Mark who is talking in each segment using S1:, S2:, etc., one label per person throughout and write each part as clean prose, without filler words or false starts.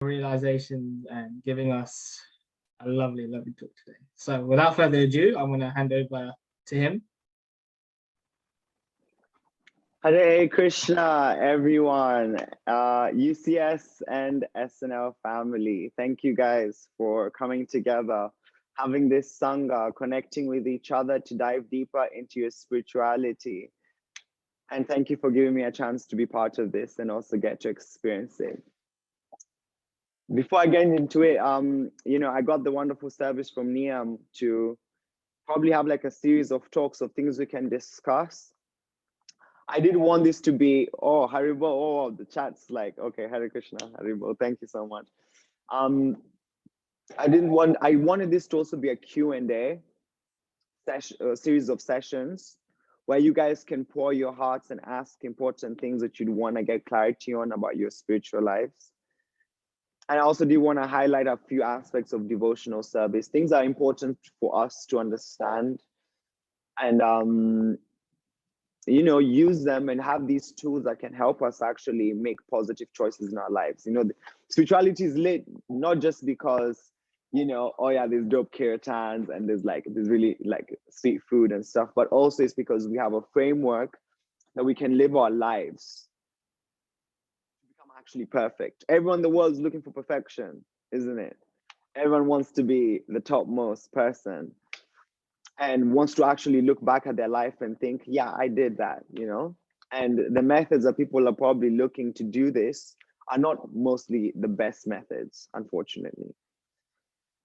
S1: realizations and giving us a lovely, lovely talk today. So without further ado, I'm going to hand over to him.
S2: Hare Krishna, everyone, UCS and SNL family. Thank you guys for coming together, having this Sanga, connecting with each other to dive deeper into your spirituality. And thank you for giving me a chance to be part of this and also get to experience it. Before I get into it, I got the wonderful service from Niam to probably have like a series of talks of things we can discuss. I did want this to be, Haribo, the chat's like, okay, Hare Krishna, Haribo, thank you so much. I wanted this to also be a Q&A series of sessions where you guys can pour your hearts and ask important things that you'd want to get clarity on about your spiritual lives. And I also do want to highlight a few aspects of devotional service. Things are important for us to understand and, use them and have these tools that can help us actually make positive choices in our lives. Spirituality is lit, not just because, there's dope kirtans and there's really like sweet food and stuff, but also it's because we have a framework that we can live our lives to become actually perfect. Everyone in the world is looking for perfection, isn't it? Everyone wants to be the topmost person and wants to actually look back at their life and think, yeah, I did that, And the methods that people are probably looking to do this are not mostly the best methods, unfortunately.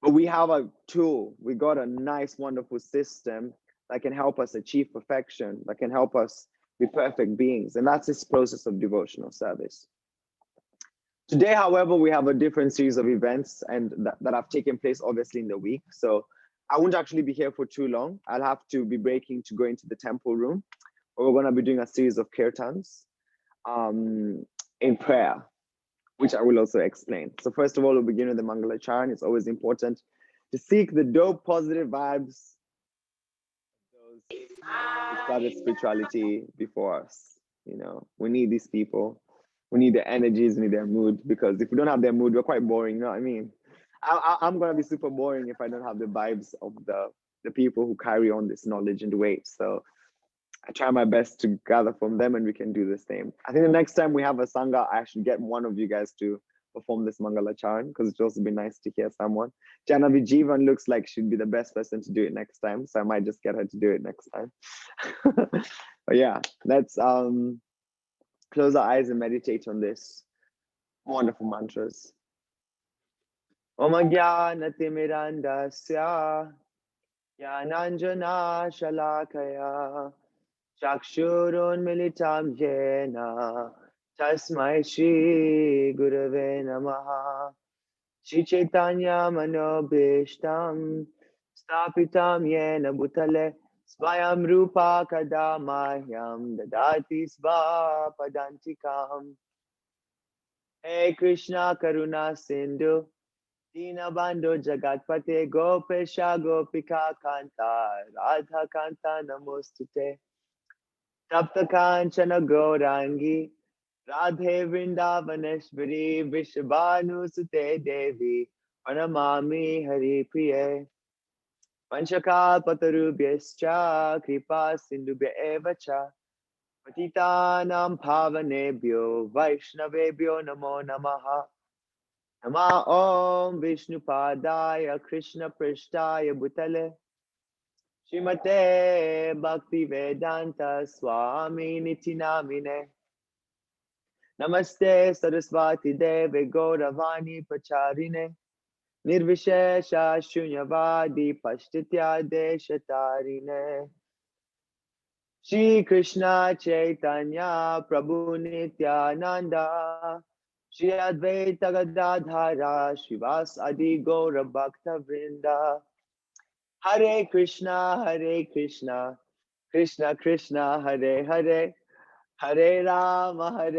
S2: But we have a tool, we got a nice, wonderful system that can help us achieve perfection, that can help us be perfect beings. And that's this process of devotional service. Today, however, we have a different series of events and that have taken place obviously in the week. So I won't actually be here for too long. I'll have to be breaking to go into the temple room, where we're going to be doing a series of kirtans in prayer, which I will also explain. So first of all, we'll begin with the Mangala Charan. It's always important to seek the dope, positive vibes of those who started spirituality before us. We need these people. We need their energies, we need their mood, because if we don't have their mood, we're quite boring, you know what I mean? I'm going to be super boring if I don't have the vibes of the people who carry on this knowledge and weight. So I try my best to gather from them and we can do the same. I think the next time we have a Sangha, I should get one of you guys to perform this Mangala Charan, because it's also be nice to hear someone. Janavi Jivan looks like she'd be the best person to do it next time. So I might just get her to do it next time. But yeah, let's close our eyes and meditate on this wonderful mantras. Om Jnanatimirandasya Jnananjana Shalakaya Chakshurun Militam Yena Tasmai Shri Gurave Namaha Shri Chaitanya Manobhishtam Stapitam Yena Bhutale Svayam Rupa Kadamahyam Dadati Sva Padantikam. Hey Krishna Karuna Sindhu Dinabandhu Jagatpate Gopesha Gopika Kanta Radha Kanta Namostute Tapta Kanchana Gaurangi Radhe Vrindavaneshwari Vishabhanu Sute Devi Pranamami Hari Priye Panchakapatarubhyascha Kripa Sindhubhya Evacha Patitanam Bhavanebhyo Vaishnavebhyo Namo Namaha Nama Om Vishnupadaya Krishna Prishtaya Bhutale Srimate Bhakti-vedanta Swami Niti Namine Namaste Saraswati Deve Gauravani Pacharine Nirvishesha Shunyavadi Pashtitya Deshatarine Shri Krishna Chaitanya Prabhu Nityananda Shri Advaita Gadadhara Shivas Adi Gaura Bhakta Vrinda Hare Krishna Krishna Krishna Hare Hare Hare Rama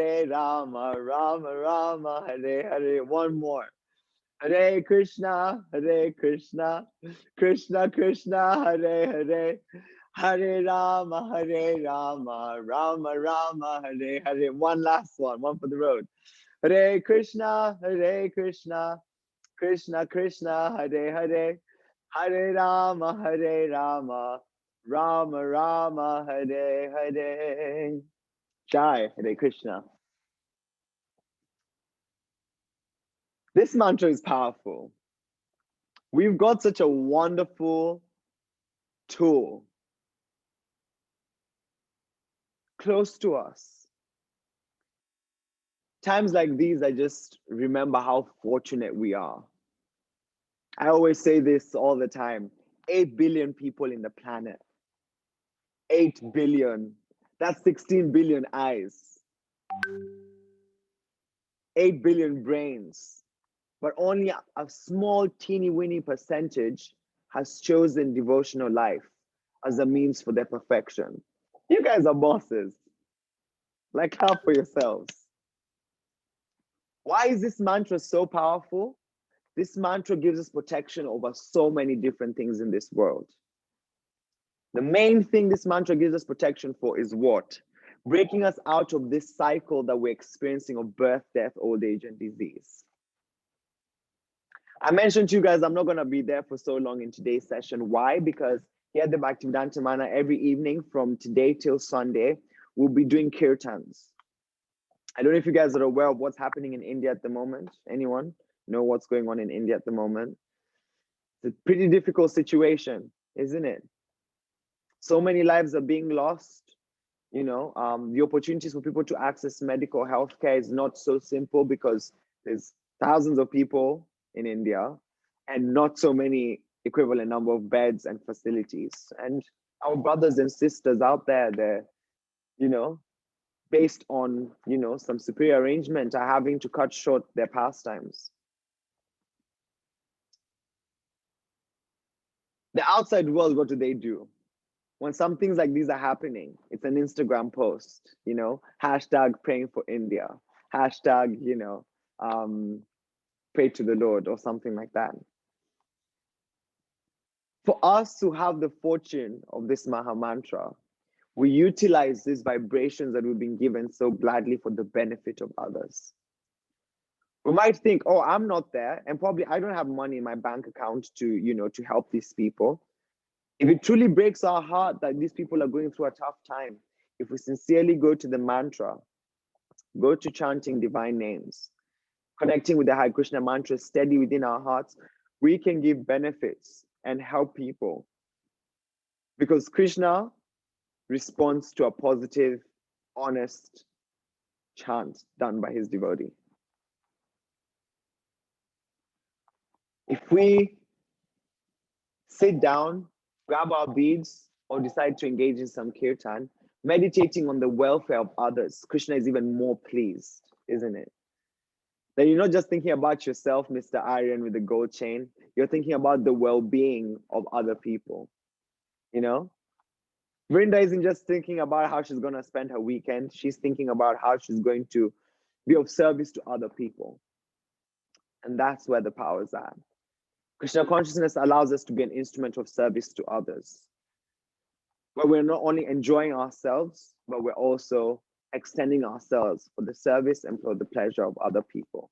S2: Rama Rama Hare Hare. One more. Hare Krishna Krishna Krishna Hare Hare Hare Rama Rama Rama Hare Hare. One last one for the road. Hare Krishna, Krishna Krishna, Hare Hare, Hare Rama, Rama Rama, Hare Hare. Jai, Hare Krishna. This mantra is powerful. We've got such a wonderful tool close to us. Times like these, I just remember how fortunate we are. I always say this all the time. 8 billion people in the planet. 8 billion. That's 16 billion eyes. 8 billion brains. But only a small teeny weeny percentage has chosen devotional life as a means for their perfection. You guys are bosses. Like, clap for yourselves. Why is this mantra so powerful? This mantra gives us protection over so many different things in this world. The main thing this mantra gives us protection for is what? Breaking us out of this cycle that we're experiencing of birth, death, old age, and disease. I mentioned to you guys, I'm not going to be there for so long in today's session. Why? Because here at the Bhakti.love.krishna Mana, every evening from today till Sunday, we'll be doing kirtans. I don't know if you guys are aware of what's happening in India at the moment. Anyone know what's going on in India at the moment? It's a pretty difficult situation, isn't it? So many lives are being lost. You know, the opportunities for people to access medical health care is not so simple because there's thousands of people in India and not so many equivalent number of beds and facilities. And our brothers and sisters out there, they're, you know, based on, you know, some superior arrangement, are having to cut short their pastimes. The outside world, what do? When some things like these are happening, it's an Instagram post, you know, hashtag praying for India, hashtag, you know, pray to the Lord or something like that. For us to have the fortune of this Maha Mantra, we utilize these vibrations that we've been given so gladly for the benefit of others. We might think, oh, I'm not there, and probably I don't have money in my bank account to, you know, to help these people. If it truly breaks our heart that these people are going through a tough time, if we sincerely go to the mantra, go to chanting divine names, connecting with the Hare Krishna mantra steady within our hearts, we can give benefits and help people. Because Krishna responds to a positive, honest chant done by his devotee. If we sit down, grab our beads, or decide to engage in some kirtan, meditating on the welfare of others, Krishna is even more pleased, isn't it? That you're not just thinking about yourself, Mr. Aryan with the gold chain, you're thinking about the well-being of other people, you know? Vrinda isn't just thinking about how she's going to spend her weekend, she's thinking about how she's going to be of service to other people. And that's where the power is at. Krishna consciousness allows us to be an instrument of service to others, where we're not only enjoying ourselves, but we're also extending ourselves for the service and for the pleasure of other people.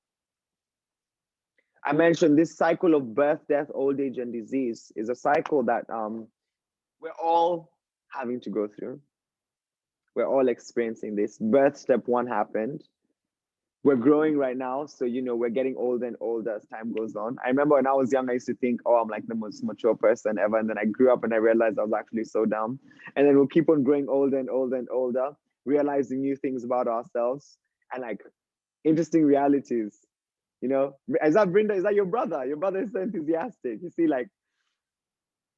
S2: I mentioned this cycle of birth, death, old age, and disease is a cycle that we're all having to go through. We're all experiencing this. Birth step 1 happened. We're growing right now, so you know we're getting older and older as time goes on. I remember when I was young, I used to think, oh, I'm like the most mature person ever, and then I grew up and I realized I was actually so dumb. And then we'll keep on growing older and older and older, realizing new things about ourselves and like interesting realities. You know, is that Brinda? Is that your brother? Your brother is so enthusiastic. You see, like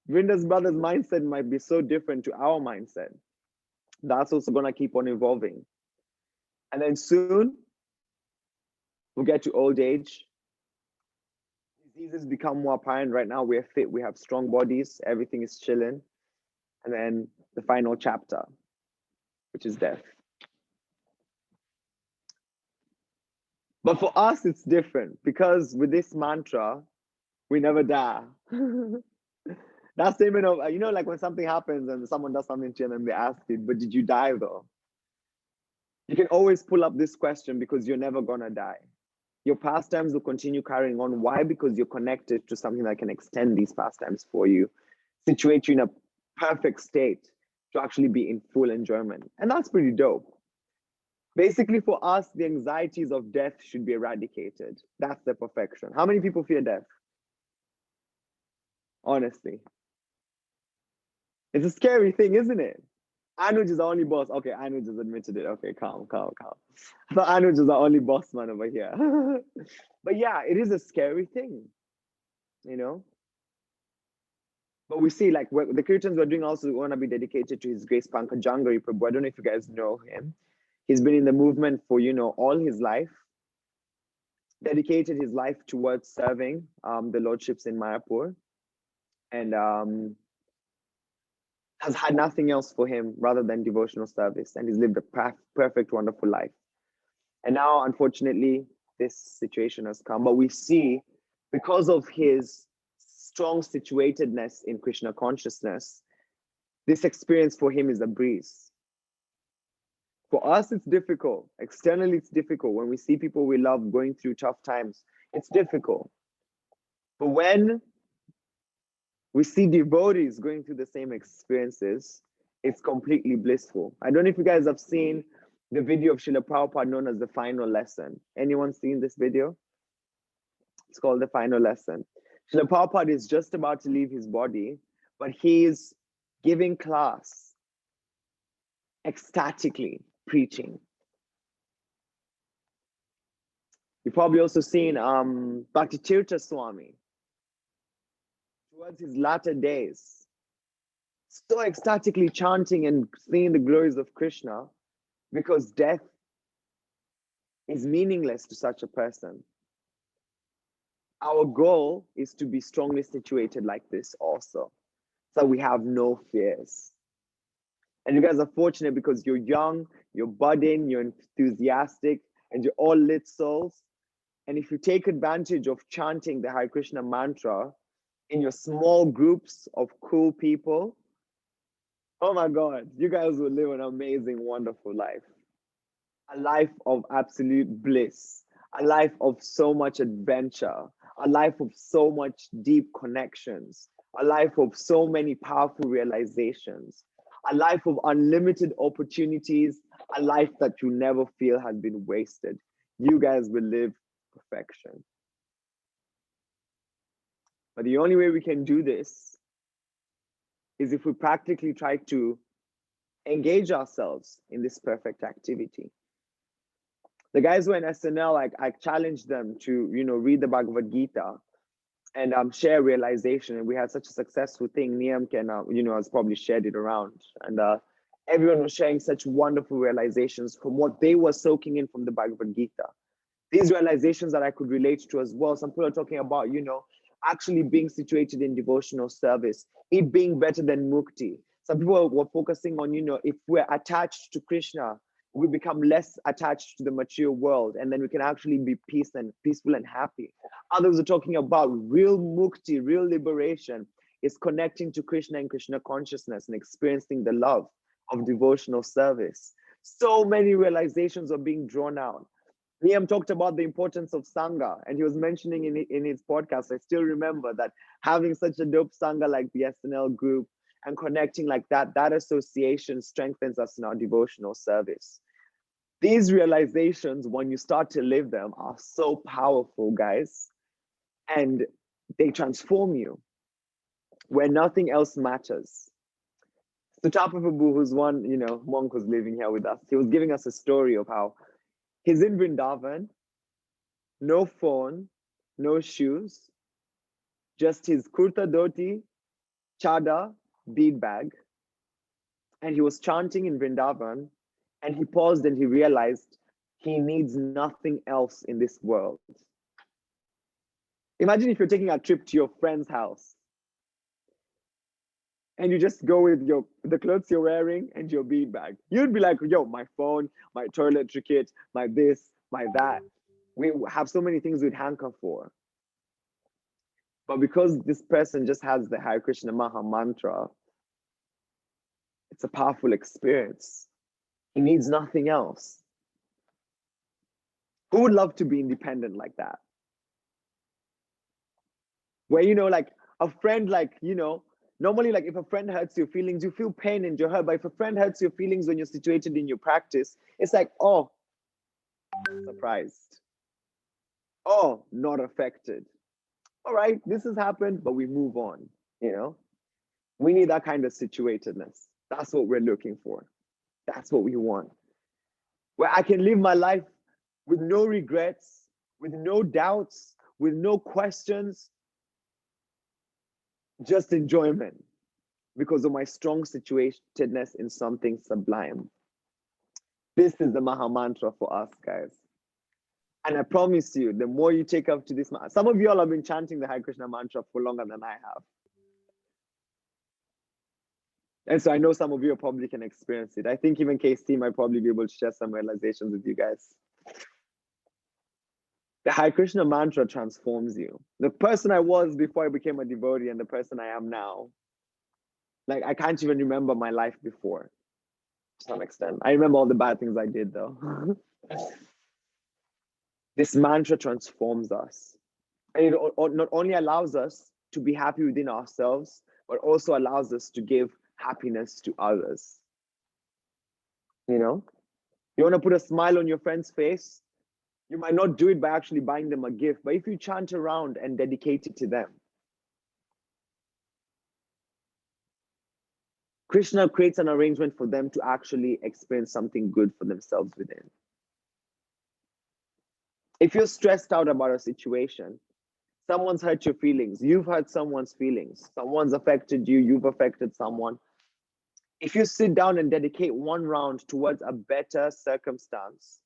S2: Brinda's brother's mindset might be so different to our mindset. That's also gonna keep on evolving. And then soon we'll get to old age. Diseases become more apparent. Right now we're fit, we have strong bodies, everything is chilling. And then the final chapter, which is death. But for us, it's different because with this mantra, we never die. That statement of, you know, like when something happens and someone does something to you and then they ask you, but did you die though? You can always pull up this question because you're never gonna die. Your pastimes will continue carrying on. Why? Because you're connected to something that can extend these pastimes for you, situate you in a perfect state to actually be in full enjoyment. And that's pretty dope. Basically, for us, the anxieties of death should be eradicated. That's the perfection. How many people fear death? Honestly. It's a scary thing, isn't it? Anuj is the only boss. Okay, Anuj has admitted it. Okay, calm. I thought Anuj is the only boss man over here. But yeah, it is a scary thing, you know? But we see, like, the kirtans we're doing also want to be dedicated to His Grace Pankajangari Prabhu. I don't know if you guys know him. He's been in the movement for, all his life, dedicated his life towards serving the lordships in Mayapur, and has had nothing else for him rather than devotional service. And he's lived a perfect, wonderful life. And now, unfortunately, this situation has come. But we see, because of his strong situatedness in Krishna consciousness, this experience for him is a breeze. For us, it's difficult. Externally, it's difficult. When we see people we love going through tough times, it's difficult. But when we see devotees going through the same experiences, it's completely blissful. I don't know if you guys have seen the video of Srila Prabhupada known as The Final Lesson. Anyone seen this video? It's called The Final Lesson. Srila Prabhupada is just about to leave his body, but he's giving class, ecstatically preaching. You've probably also seen Bhakti Swami towards his latter days, so ecstatically chanting and singing the glories of Krishna, because death is meaningless to such a person. Our goal is to be strongly situated like this also, so we have no fears. And you guys are fortunate because you're young, you're budding, you're enthusiastic, and you're all lit souls. And if you take advantage of chanting the Hare Krishna mantra in your small groups of cool people, oh my God, you guys will live an amazing, wonderful life. A life of absolute bliss, a life of so much adventure, a life of so much deep connections, a life of so many powerful realizations, a life of unlimited opportunities, a life that you never feel has been wasted. You guys will live perfection. But the only way we can do this is if we practically try to engage ourselves in this perfect activity. The guys who are in SNL, I challenged them to, read the Bhagavad Gita and share realization. And we had such a successful thing. Niam can, has probably shared it around. And everyone was sharing such wonderful realizations from what they were soaking in from the Bhagavad Gita. These realizations that I could relate to as well. Some people are talking about, actually being situated in devotional service, it being better than mukti. Some people were focusing on, if we're attached to Krishna, we become less attached to the material world, and then we can actually be peaceful and happy. Others are talking about real mukti, real liberation is connecting to Krishna and Krishna consciousness and experiencing the love of devotional service. So many realizations are being drawn out. Liam talked about the importance of Sanga, and he was mentioning in his podcast, I still remember that having such a dope Sanga like the SNL group and connecting like that association strengthens us in our devotional service. These realizations, when you start to live them, are so powerful, guys, and they transform you where nothing else matters. Sutapa Prabhu, who's one, monk who's living here with us, he was giving us a story of how he's in Vrindavan, no phone, no shoes, just his kurta dhoti, chada, bead bag. And he was chanting in Vrindavan, and he paused and he realized he needs nothing else in this world. Imagine if you're taking a trip to your friend's house and you just go with the clothes you're wearing and your bead bag. You'd be like, yo, my phone, my toiletry kit, my this, my that. We have so many things we'd hanker for. But because this person just has the Hare Krishna Maha Mantra, it's a powerful experience. He needs nothing else. Who would love to be independent like that? Where, you know, like a friend, like, you know, normally, like if a friend hurts your feelings, you feel pain and you're hurt. But if a friend hurts your feelings when you're situated in your practice, it's like, oh, surprised. Oh, not affected. All right, this has happened, but we move on, you know? We need that kind of situatedness. That's what we're looking for. That's what we want. Where I can live my life with no regrets, with no doubts, with no questions, just enjoyment because of my strong situatedness in something sublime. This is the Maha Mantra for us, guys. And I promise you, the more you take up to this, some of you all have been chanting the Hare Krishna mantra for longer than I have. And so I know some of you probably can experience it. I think even KC might probably be able to share some realizations with you guys. The Hare Krishna mantra transforms you. The person I was before I became a devotee and the person I am now, like I can't even remember my life before, to some extent. I remember all the bad things I did though. This mantra transforms us. And it not only allows us to be happy within ourselves, but also allows us to give happiness to others. You know, you want to put a smile on your friend's face, you might not do it by actually buying them a gift, but if you chant around and dedicate it to them, Krishna creates an arrangement for them to actually experience something good for themselves within. If you're stressed out about a situation, someone's hurt your feelings, you've hurt someone's feelings, someone's affected you, you've affected someone. If you sit down and dedicate one round towards a better circumstance,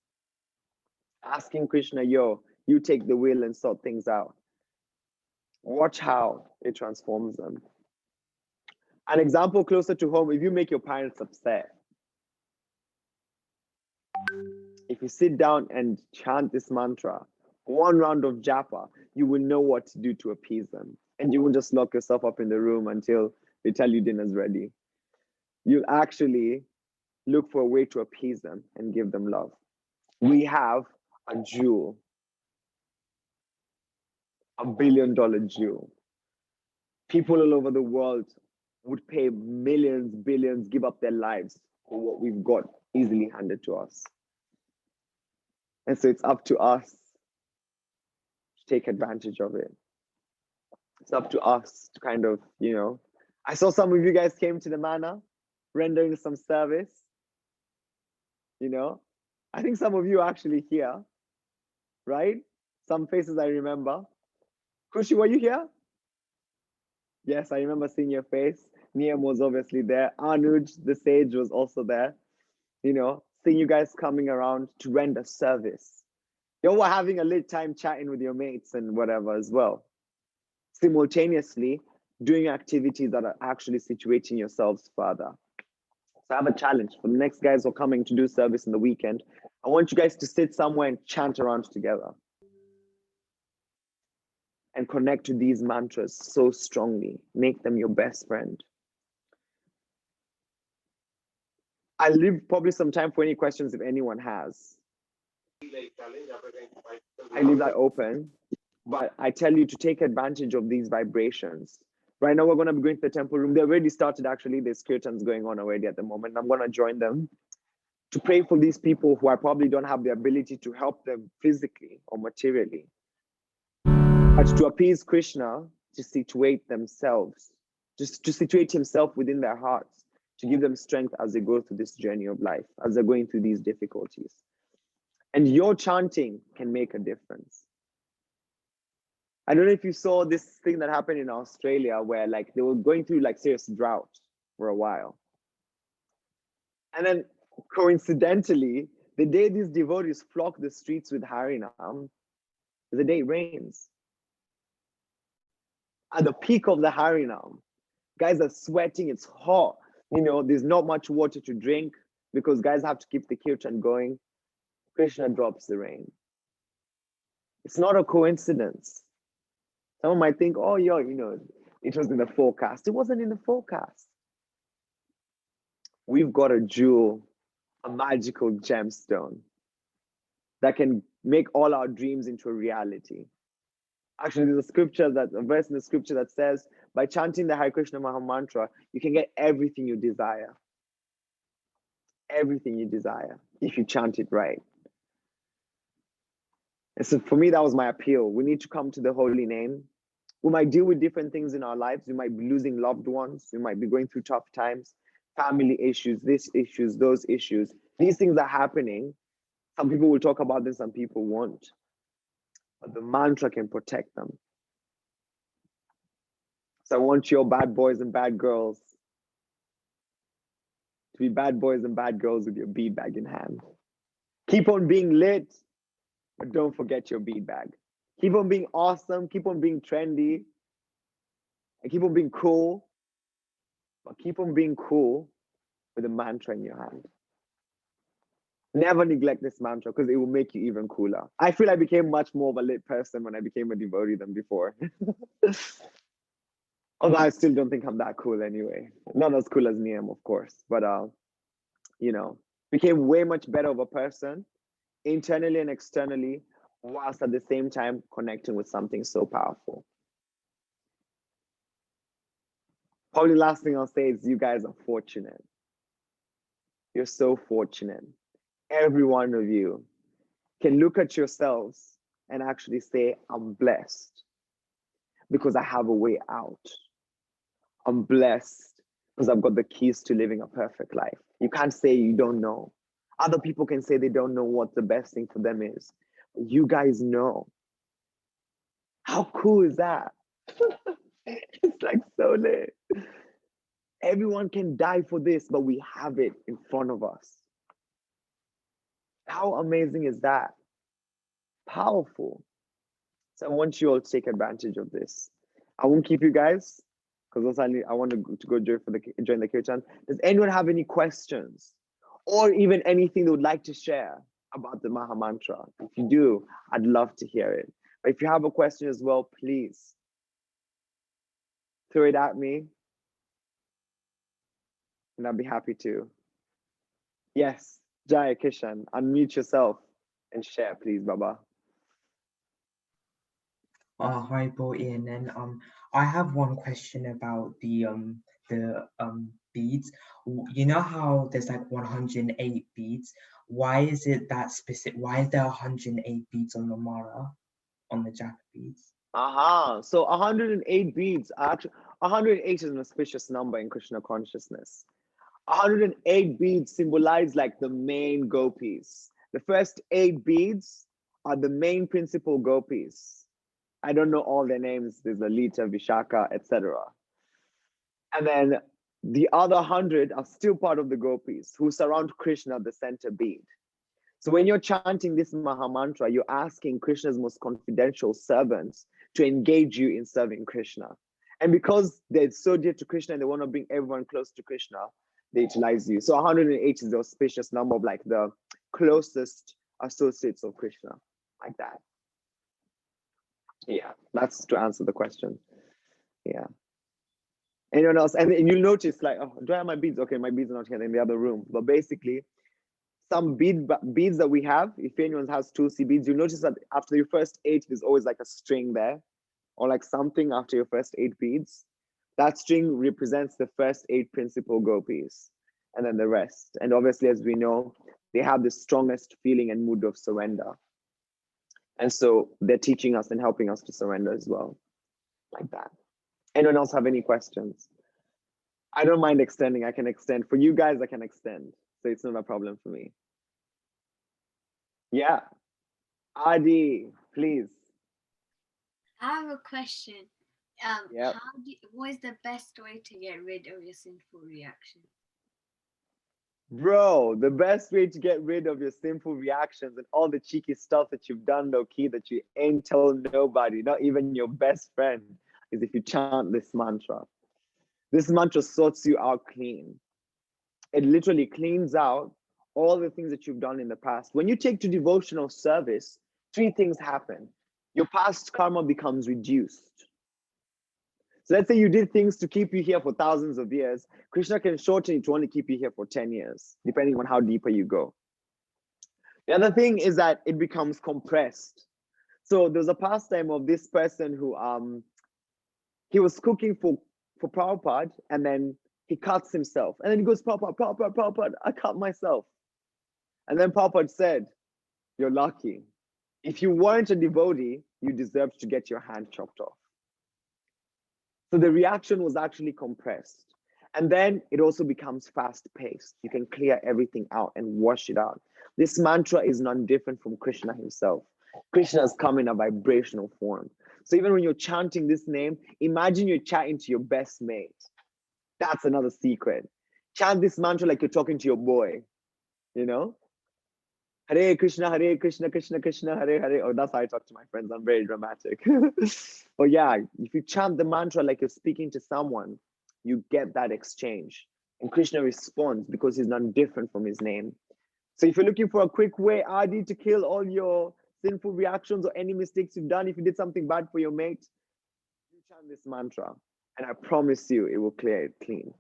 S2: asking Krishna, yo, you take the wheel and sort things out, watch how it transforms them. An example closer to home, if you make your parents upset, if you sit down and chant this mantra, one round of japa, you will know what to do to appease them. And you won't just lock yourself up in the room until they tell you dinner's ready. You'll actually look for a way to appease them and give them love. We have a jewel, $1 billion jewel. People all over the world would pay millions, billions, give up their lives for what we've got easily handed to us. And so it's up to us to take advantage of it. It's up to us to kind of, you know, I saw some of you guys came to the manor, rendering some service. You know, I think some of you are actually here, right? Some faces I remember. Krushi, were you here? Yes, I remember seeing your face. Niam was obviously there. Anuj, the sage, was also there. You know, seeing you guys coming around to render service. You were having a lit time chatting with your mates and whatever as well. Simultaneously doing activities that are actually situating yourselves further. So I have a challenge for the next guys who are coming to do service in the weekend. I want you guys to sit somewhere and chant around together and connect to these mantras so strongly. Make them your best friend. I'll leave probably some time for any questions if anyone has. I leave that open, but I tell you to take advantage of these vibrations. Right now, we're going to be going to the temple room. They already started, actually. There's kirtans going on already at the moment. I'm going to join them to pray for these people who I probably don't have the ability to help them physically or materially. But to appease Krishna, to situate themselves, just to situate himself within their hearts, to give them strength as they go through this journey of life, as they're going through these difficulties. And your chanting can make a difference. I don't know if you saw this thing that happened in Australia where like they were going through like serious drought for a while. And then coincidentally, the day these devotees flock the streets with Harinam is the day it rains. At the peak of the Harinam, guys are sweating, it's hot. You know, there's not much water to drink because guys have to keep the kirtan going. Krishna drops the rain. It's not a coincidence. Someone might think, oh, yeah, you know, it was in the forecast. It wasn't in the forecast. We've got a jewel, a magical gemstone that can make all our dreams into a reality. Actually, there's a verse in the scripture that says, by chanting the Hare Krishna Maha Mantra, you can get everything you desire. Everything you desire, if you chant it right. And so for me, that was my appeal. We need to come to the holy name. We might deal with different things in our lives. We might be losing loved ones. We might be going through tough times, family issues, these issues, those issues. These things are happening. Some people will talk about this, some people won't. But the mantra can protect them. So I want your bad boys and bad girls to be bad boys and bad girls with your bead bag in hand. Keep on being lit, but don't forget your bead bag. Keep on being awesome, keep on being trendy, and keep on being cool, but keep on being cool with a mantra in your hand. Never neglect this mantra because it will make you even cooler. I feel I became much more of a lit person when I became a devotee than before. Although I still don't think I'm that cool anyway. Not as cool as Niam, of course, but you know, became way much better of a person, internally and externally, whilst at the same time connecting with something so powerful. Probably the last thing I'll say is you guys are fortunate. You're so fortunate. Every one of you can look at yourselves and actually say, I'm blessed because I have a way out. I'm blessed because I've got the keys to living a perfect life. You can't say you don't know. Other people can say they don't know what the best thing for them is. You guys know. How cool is that? It's like so lit. Everyone can die for this, but we have it in front of us. How amazing is that? Powerful. So I want you all to take advantage of this. I won't keep you guys because I want to go join the kirtan. Does anyone have any questions or even anything they would like to share about the Maha Mantra? If you do, I'd love to hear it. But if you have a question as well, please throw it at me and I'll be happy to. Yes, Jaya Kishan, unmute yourself and share, please, Baba.
S3: Hi, Bo Ian, and I have one question about the beads. You know how there's like 108 beads? Why is it that specific? Why is there 108 beads on the mala, on the japa beads?
S2: So 108 beads are actually 108 is an auspicious number in Krishna consciousness. 108 beads symbolize like the main gopis. The first 8 beads are the main principal gopis. I don't know all their names. There's Lalita, Vishaka, etc. And then the other 100 are still part of the gopis who surround Krishna, the center bead. So when you're chanting this Maha Mantra, you're asking Krishna's most confidential servants to engage you in serving Krishna. And because they're so dear to Krishna and they want to bring everyone close to Krishna, they utilize you. So 108 is the auspicious number of like the closest associates of Krishna, like that. Yeah, that's to answer the question. Yeah. Anyone else? And you'll notice like, oh, do I have my beads? Okay, my beads are not here, they're in the other room. But basically, some beads that we have, if anyone has Tulsi beads, you'll notice that after your first 8, there's always like a string there, or like something after your first 8 beads. That string represents the first 8 principal gopis, and then the rest. And obviously, as we know, they have the strongest feeling and mood of surrender. And so they're teaching us and helping us to surrender as well, like that. Anyone else have any questions? I don't mind extending. I can extend. For you guys, I can extend. So it's not a problem for me. Yeah. Adi, please.
S4: I have a question.
S2: Yep.
S4: What is the best way to get rid of your sinful reaction?
S2: Bro, the best way to get rid of your sinful reactions and all the cheeky stuff that you've done low-key that you ain't told nobody, not even your best friend, is if you chant this mantra. This mantra sorts you out clean. It literally cleans out all the things that you've done in the past. When you take to devotional service, 3 things happen. Your past karma becomes reduced. So let's say you did things to keep you here for thousands of years. Krishna can shorten it to only keep you here for 10 years, depending on how deeper you go. The other thing is that it becomes compressed. So there's a pastime of this person who he was cooking for Prabhupada, and then he cuts himself. And then he goes, Prabhupada, I cut myself. And then Prabhupada said, you're lucky. If you weren't a devotee, you deserved to get your hand chopped off. So the reaction was actually compressed. And then it also becomes fast-paced. You can clear everything out and wash it out. This mantra is none different from Krishna himself. Krishna has come in a vibrational form. So even when you're chanting this name, imagine you're chatting to your best mate. That's another secret. Chant this mantra like you're talking to your boy, you know? Hare Krishna, Krishna Krishna, Hare Hare. Oh, that's how I talk to my friends. I'm very dramatic. But yeah, if you chant the mantra like you're speaking to someone, you get that exchange. And Krishna responds because he's none different from his name. So if you're looking for a quick way, Adi, to kill all your sinful reactions or any mistakes you've done, if you did something bad for your mate, you chant this mantra. And I promise you, it will clear it clean.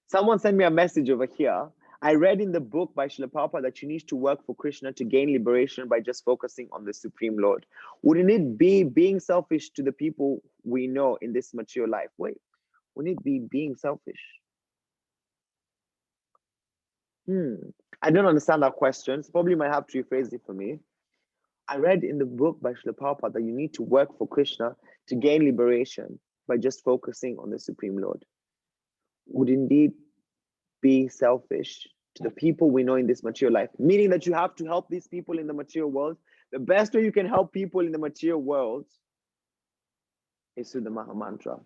S2: Someone sent me a message over here. I read in the book by Srila Prabhupada that you need to work for Krishna to gain liberation by just focusing on the Supreme Lord. Wouldn't it be being selfish to the people we know in this material life? Wait, wouldn't it be being selfish? I don't understand that question. So probably might have to rephrase it for me. I read in the book by Srila Prabhupada that you need to work for Krishna to gain liberation by just focusing on the Supreme Lord. Would indeed be selfish to the people we know in this material life, meaning that you have to help these people in the material world. The best way you can help people in the material world is through the Maha Mantra.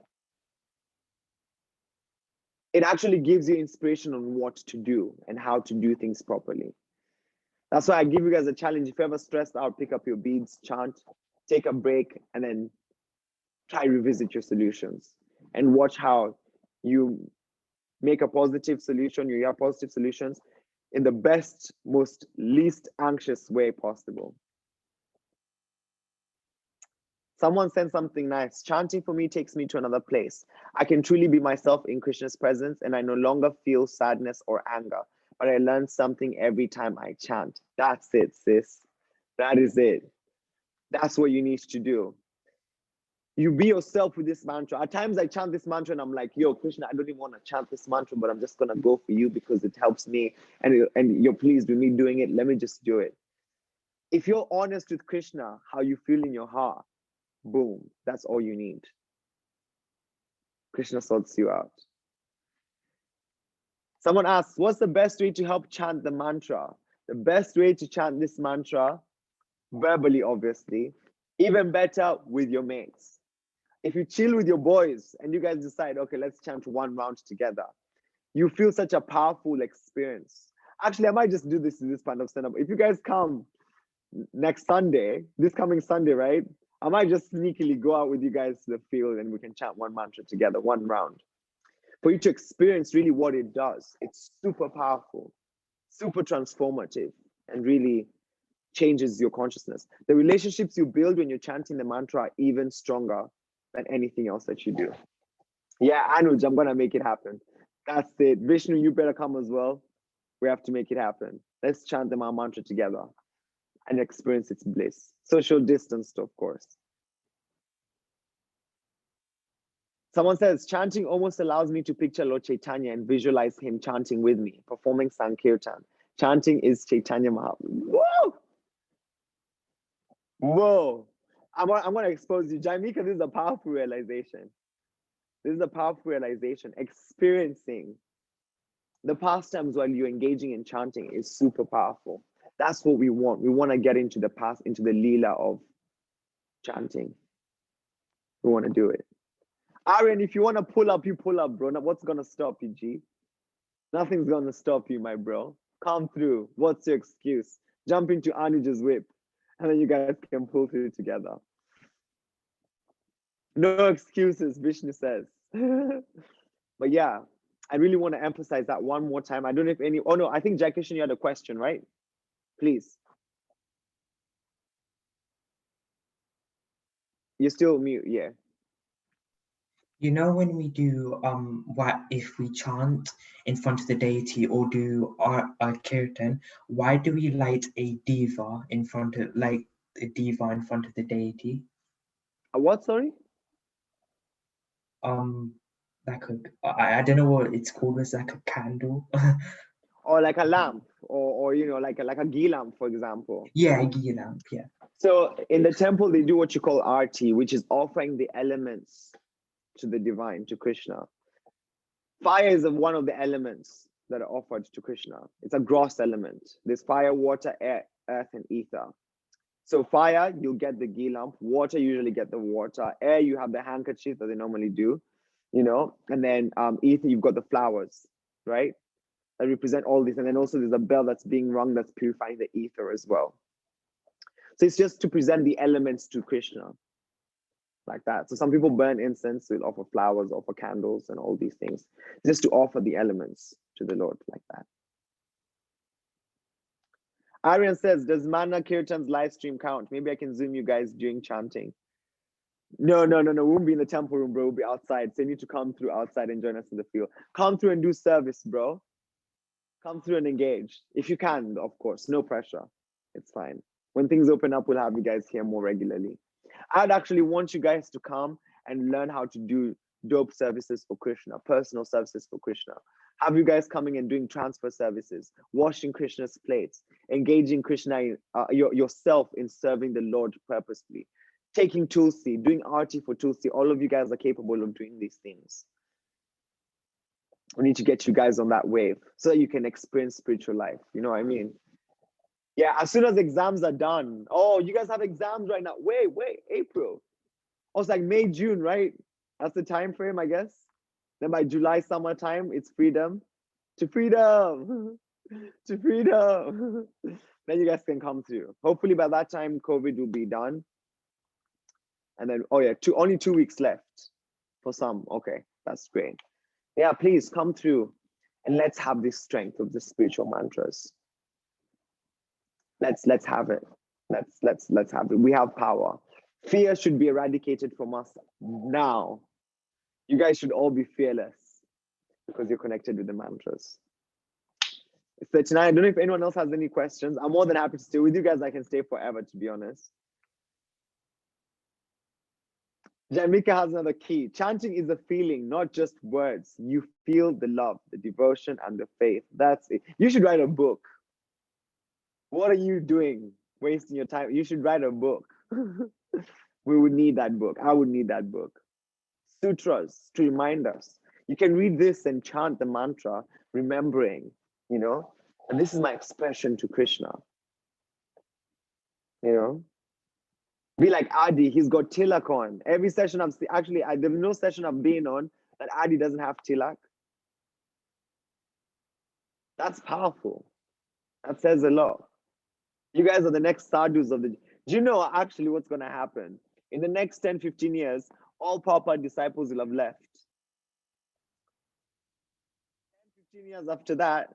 S2: It actually gives you inspiration on what to do and how to do things properly. That's why I give you guys a challenge. If you're ever stressed out, pick up your beads, chant, take a break, and then try revisit your solutions and watch how you make a positive solution, you have positive solutions in the best, most least anxious way possible. Someone sent something nice. Chanting for me takes me to another place. I can truly be myself in Krishna's presence, and I no longer feel sadness or anger, but I learn something every time I chant. That's it, sis. That is it. That's what you need to do. You be yourself with this mantra. At times I chant this mantra and I'm like, yo, Krishna, I don't even want to chant this mantra, but I'm just going to go for you because it helps me and you're pleased with me doing it. Let me just do it. If you're honest with Krishna, how you feel in your heart, boom, that's all you need. Krishna sorts you out. Someone asks, what's the best way to help chant the mantra? The best way to chant this mantra, verbally, obviously, even better with your mates. If you chill with your boys and you guys decide, okay, let's chant one round together, you feel such a powerful experience. Actually, I might just do this in this pandavasena. If you guys come next Sunday, this coming Sunday, right? I might just sneakily go out with you guys to the field and we can chant one mantra together, one round. For you to experience really what it does. It's super powerful, super transformative, and really changes your consciousness. The relationships you build when you're chanting the mantra are even stronger than anything else that you do. Yeah, Anuj, I'm gonna make it happen. That's it. Vishnu, you better come as well. We have to make it happen. Let's chant the Maha Mantra together and experience its bliss. Social distanced, of course. Someone says, chanting almost allows me to picture Lord Chaitanya and visualize him chanting with me, performing Sankirtan. Chanting is Chaitanya Mahaprabhu. Whoa! Whoa! I'm going to expose you. Jaimika, this is a powerful realization. This is a powerful realization. Experiencing the pastimes while you're engaging in chanting is super powerful. That's what we want. We want to get into the past, into the lila of chanting. We want to do it. Aryan, if you want to pull up, you pull up, bro. Now, what's going to stop you, G? Nothing's going to stop you, my bro. Come through. What's your excuse? Jump into Anuj's whip, and then you guys can pull through together. No excuses, Vishnu says. But yeah, I really want to emphasize that one more time. I don't know if any, oh no, I think Jai Kishan, you had a question, right? Please. You're still mute, yeah.
S3: You know, when we do what if we chant in front of the deity or do our kirtan, why do we light a diva in front of like a diva in front of the deity?
S2: What, sorry?
S3: Like I don't know what it's called. It's like a candle.
S2: Or like a lamp, or you know, like a ghee lamp, for example.
S3: Yeah, a ghee lamp. Yeah.
S2: So in the temple, they do what you call arti, which is offering the elements to the divine, to Krishna. Fire is one of the elements that are offered to Krishna. It's a gross element. There's fire, water, air, earth, and ether. So fire, you'll get the ghee lamp. Water, you usually get the water. Air, you have the handkerchief that they normally do, you know. And then ether, you've got the flowers, right? That represent all these. And then also there's a bell that's being rung that's purifying the ether as well. So it's just to present the elements to Krishna, like that. So some people burn incense, they'll offer flowers, offer candles, and all these things, just to offer the elements to the Lord, like that. Aryan says, does Mana Kirtan's live stream count? Maybe I can Zoom you guys during chanting. No. We won't be in the temple room, bro. We'll be outside. So you need to come through outside and join us in the field. Come through and do service, bro. Come through and engage. If you can, of course. No pressure. It's fine. When things open up, we'll have you guys here more regularly. I'd actually want you guys to come and learn how to do dope services for Krishna, personal services for Krishna. Have you guys coming and doing transfer services, washing Krishna's plates, engaging Krishna, yourself in serving the Lord purposefully, taking Tulsi, doing arti for Tulsi. All of you guys are capable of doing these things. We need to get you guys on that wave so that you can experience spiritual life. You know what I mean? Yeah, as soon as exams are done. Oh, you guys have exams right now. Wait, April. Oh, it's like May, June, right? That's the time frame, I guess. Then by July, summertime, it's freedom. To freedom. To freedom. Then you guys can come through. Hopefully by that time, COVID will be done. And then, oh yeah, only 2 weeks left for some. Okay, that's great. Yeah, please come through and let's have this strength of the spiritual mantras. Let's have it. Let's have it. We have power. Fear should be eradicated from us now. You guys should all be fearless because you're connected with the mantras. So tonight, I don't know if anyone else has any questions. I'm more than happy to stay with you guys. I can stay forever, to be honest. Jamika has another key. Chanting is a feeling, not just words. You feel the love, the devotion, and the faith. That's it. You should write a book. What are you doing? Wasting your time. You should write a book. We would need that book. I would need that book. Sutras to remind us. You can read this and chant the mantra, remembering, you know, and this is my expression to Krishna. You know, be like Adi, he's got tilak on. Every session there's no session I've been on that Adi doesn't have tilak. That's powerful. That says a lot. You guys are the next sadhus of the. Do you know actually what's going to happen? In the next 10, 15 years, all Papa disciples will have left. 10, 15 years after that,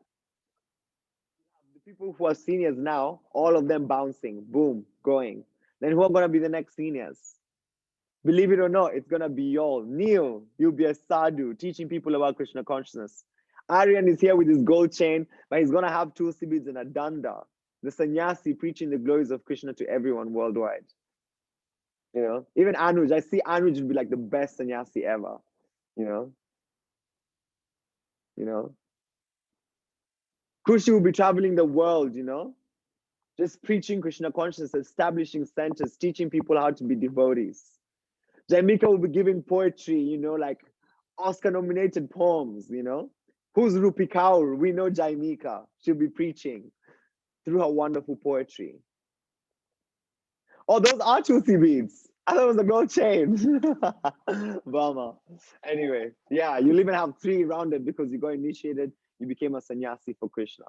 S2: the people who are seniors now, all of them bouncing, boom, going. Then who are going to be the next seniors? Believe it or not, it's going to be y'all. Neil, you'll be a sadhu, teaching people about Krishna consciousness. Aryan is here with his gold chain, but he's going to have tulsi beads and a danda. The sannyasi preaching the glories of Krishna to everyone worldwide. You know, even Anuj, I see Anuj would be like the best sannyasi ever. You know. Krushi will be traveling the world, you know, just preaching Krishna consciousness, establishing centers, teaching people how to be devotees. Jamika will be giving poetry, you know, like Oscar-nominated poems, you know. Who's Rupi Kaur? We know Jamika. She'll be preaching through her wonderful poetry. Oh, those are tulsi beads. I thought it was a gold chain. Bummer. Anyway, yeah, you'll even have 3 rounded because you got initiated. You became a sannyasi for Krishna.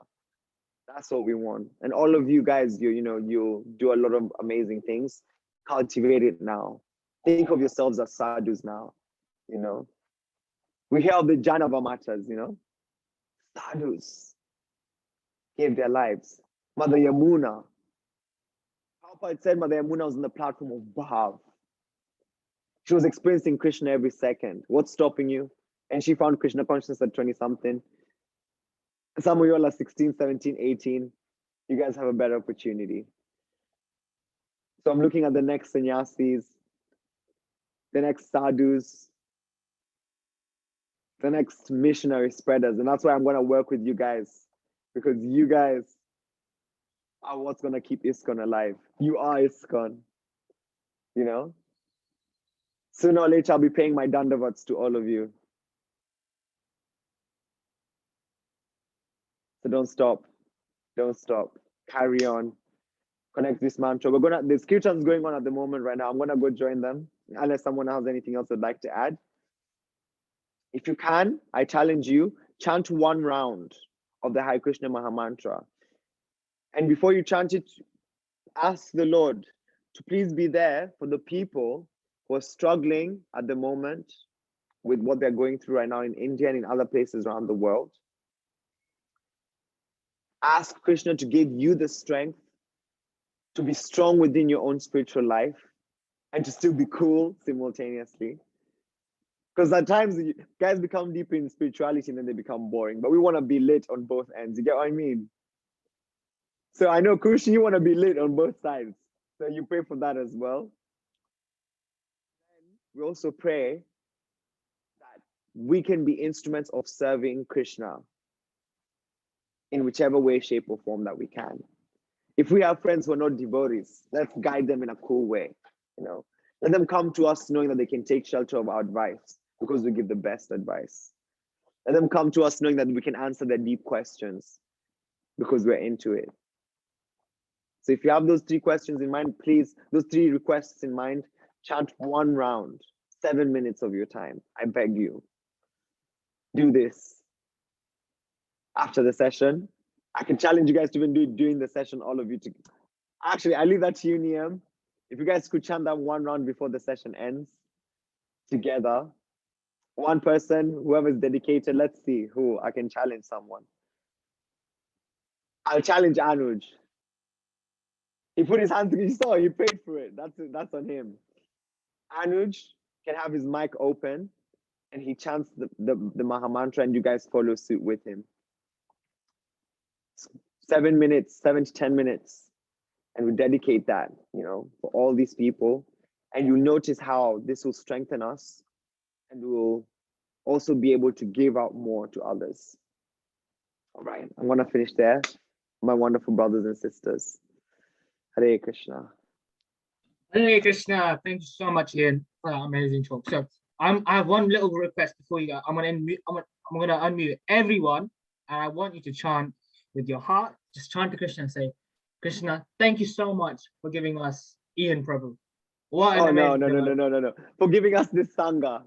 S2: That's what we want. And all of you guys, you do a lot of amazing things. Cultivate it now. Think of yourselves as sadhus now. You know, we hear of the Janava Matas, you know, sadhus gave their lives. Mother Yamuna. Prabhupada said Mother Yamuna was on the platform of Bhav. She was experiencing Krishna every second. What's stopping you? And she found Krishna consciousness at 20 something. Some of you all are 16, 17, 18. You guys have a better opportunity. So I'm looking at the next sannyasis, the next sadhus, the next missionary spreaders. And that's why I'm going to work with you guys, because you guys are what's going to keep ISKCON alive. You are ISKCON, you know? Sooner or later, I'll be paying my dandavats to all of you. So don't stop. Don't stop. Carry on. Connect this mantra. There's kirtans going on at the moment right now. I'm gonna go join them, unless someone has anything else they'd like to add. If you can, I challenge you, chant one round of the Hare Krishna Maha Mantra. And before you chant it, ask the Lord to please be there for the people who are struggling at the moment with what they're going through right now in India and in other places around the world. Ask Krishna to give you the strength to be strong within your own spiritual life and to still be cool simultaneously. Because at times guys become deep in spirituality and then they become boring, but we want to be lit on both ends. You get what I mean? So I know, Kushi, you want to be lit on both sides. So you pray for that as well. And we also pray that we can be instruments of serving Krishna in whichever way, shape, or form that we can. If we have friends who are not devotees, let's guide them in a cool way. You know, let them come to us knowing that they can take shelter of our advice because we give the best advice. Let them come to us knowing that we can answer their deep questions because we're into it. So if you have those 3 questions in mind, please, those 3 requests in mind, chant one round, 7 minutes of your time. I beg you. Do this. After the session, I can challenge you guys to even do it during the session, all of you. Actually, I leave that to you, Niam. If you guys could chant that one round before the session ends, together. One person, whoever's dedicated, let's see who. I can challenge someone. I'll challenge Anuj. He put his hand together, you saw, he paid for it. That's on him. Anuj can have his mic open and he chants the Maha Mantra and you guys follow suit with him. 7 minutes, 7 to 10 minutes. And we dedicate that, you know, for all these people. And you notice how this will strengthen us and we'll also be able to give out more to others. All right, I'm gonna finish there. My wonderful brothers and sisters. Hare Krishna.
S1: Hare Krishna. Thank you so much, Ian, for that amazing talk. So I have one little request before you go. I'm gonna unmute everyone, and I want you to chant with your heart. Just chant to Krishna and say, Krishna, thank you so much for giving us Ian Prabhu. What an
S2: no. For giving us this Sanga.